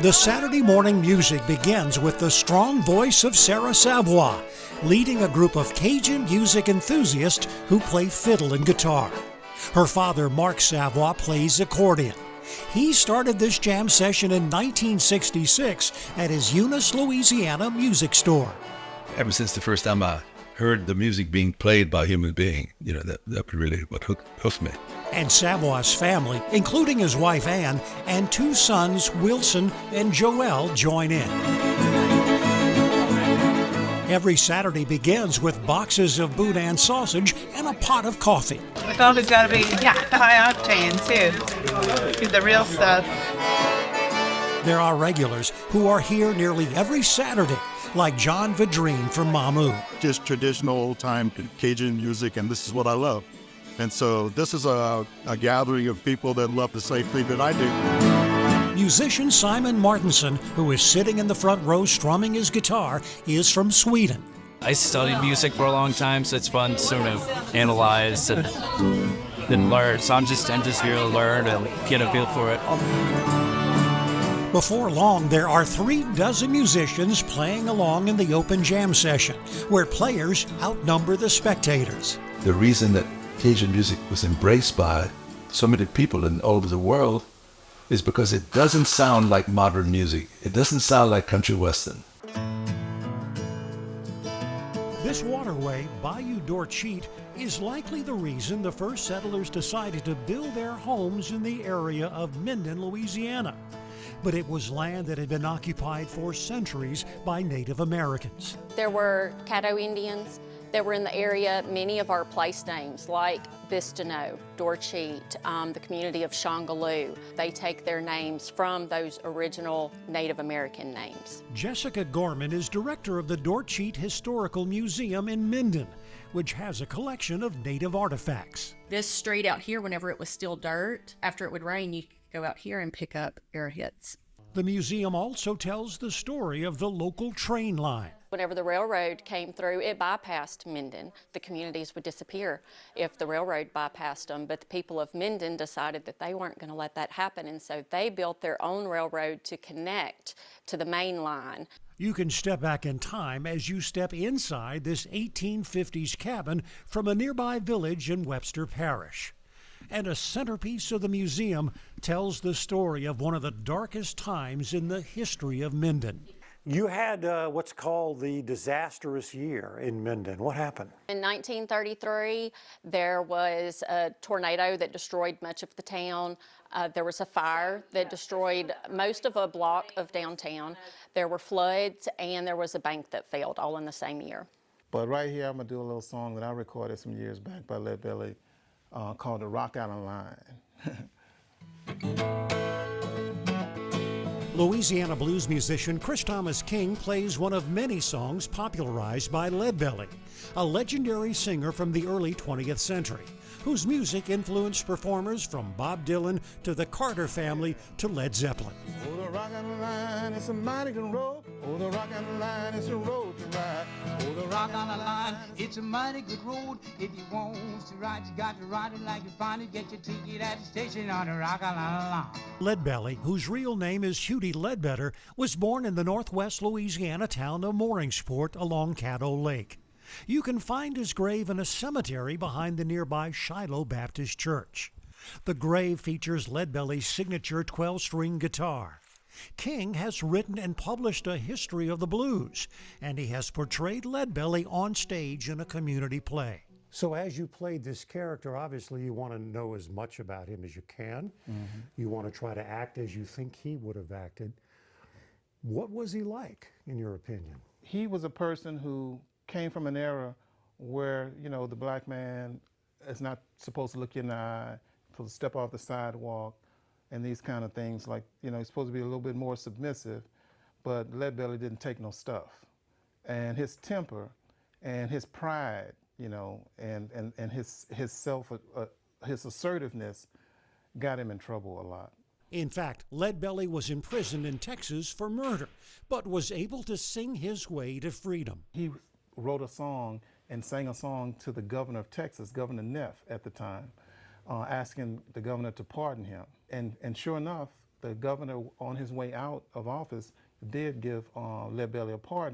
The Saturday morning music begins with the strong voice of Sarah Savoy, leading a group of Cajun music enthusiasts who play fiddle and guitar. Her father, Mark Savoy, plays accordion. He started this jam session in 1966 at his Eunice, Louisiana music store. Ever since the first time I heard the music being played by a human being, that was really what hooked me. And Savoy's family, including his wife Ann and two sons, Wilson and Joel, join in. Every Saturday begins with boxes of boudin sausage and a pot of coffee. The coffee's got to be high octane too. Get the real stuff. There are regulars who are here nearly every Saturday, like John Vadrine from Mamu. Just traditional old-time Cajun music, and this is what I love. And so this is a gathering of people that love the same thing that I do. Musician Simon Martinson, who is sitting in the front row strumming his guitar, is from Sweden. I studied music for a long time, so it's fun to sort of analyze and learn. So I'm just here to learn and get a feel for it. Before long, there are 36 musicians playing along in the open jam session, where players outnumber the spectators. The reason that Cajun music was embraced by so many people all over the world is because it doesn't sound like modern music. It doesn't sound like country western. This waterway, Bayou d'Orchite, is likely the reason the first settlers decided to build their homes in the area of Minden, Louisiana. But it was land that had been occupied for centuries by Native Americans. There were Caddo Indians that were in the area. Many of our place names, like Bistineau, Dorcheat, the community of Shongaloo, they take their names from those original Native American names. Jessica Gorman is director of the Dorcheat Historical Museum in Minden, which has a collection of Native artifacts. This street out here, whenever it was still dirt, after it would rain, you could go out here and pick up arrowheads. The museum also tells the story of the local train line. Whenever the railroad came through, it bypassed Minden. The communities would disappear if the railroad bypassed them, but the people of Minden decided that they weren't going to let that happen, and so they built their own railroad to connect to the main line. You can step back in time as you step inside this 1850s cabin from a nearby village in Webster Parish. And a centerpiece of the museum tells the story of one of the darkest times in the history of Minden. You had what's called the disastrous year in Minden. What happened? In 1933, there was a tornado that destroyed much of the town. There was a fire that destroyed most of a block of downtown. There were floods, and there was a bank that failed, all in the same year. But right here, I'm going to do a little song that I recorded some years back by Lead Belly called the Rock Island Line. Louisiana blues musician Chris Thomas King plays one of many songs popularized by Lead Belly, a legendary singer from the early 20th century, whose music influenced performers from Bob Dylan to the Carter family to Led Zeppelin. Oh, the Rock Island Line is a mighty good road. Oh, the Rock Island Line is a road to ride. Oh, the Rock Island Line, it's a mighty good road. If you want to ride, you got to ride it like you find it. Get your ticket at the station on the Rock Island Line. Lead Belly, whose real name is Hudie Ledbetter, was born in the northwest Louisiana town of Mooringsport along Caddo Lake. You can find his grave in a cemetery behind the nearby Shiloh Baptist Church. The grave features Lead Belly's signature 12-string guitar. King has written and published a history of the blues, and he has portrayed Lead Belly on stage in a community play. So as you played this character, obviously you want to know as much about him as you can. Mm-hmm. You want to try to act as you think he would have acted. What was he like, in your opinion? He was a person who came from an era where, the black man is not supposed to look you in the eye, supposed to step off the sidewalk, and these kind of things. Like, he's supposed to be a little bit more submissive, but Lead Belly didn't take no stuff. And his temper and his pride, and his assertiveness got him in trouble a lot. In fact, Lead Belly was imprisoned in Texas for murder, but was able to sing his way to freedom. He wrote a song and sang a song to the governor of Texas, Governor Neff at the time, asking the governor to pardon him. And sure enough, the governor, on his way out of office, did give Leadbelly a pardon.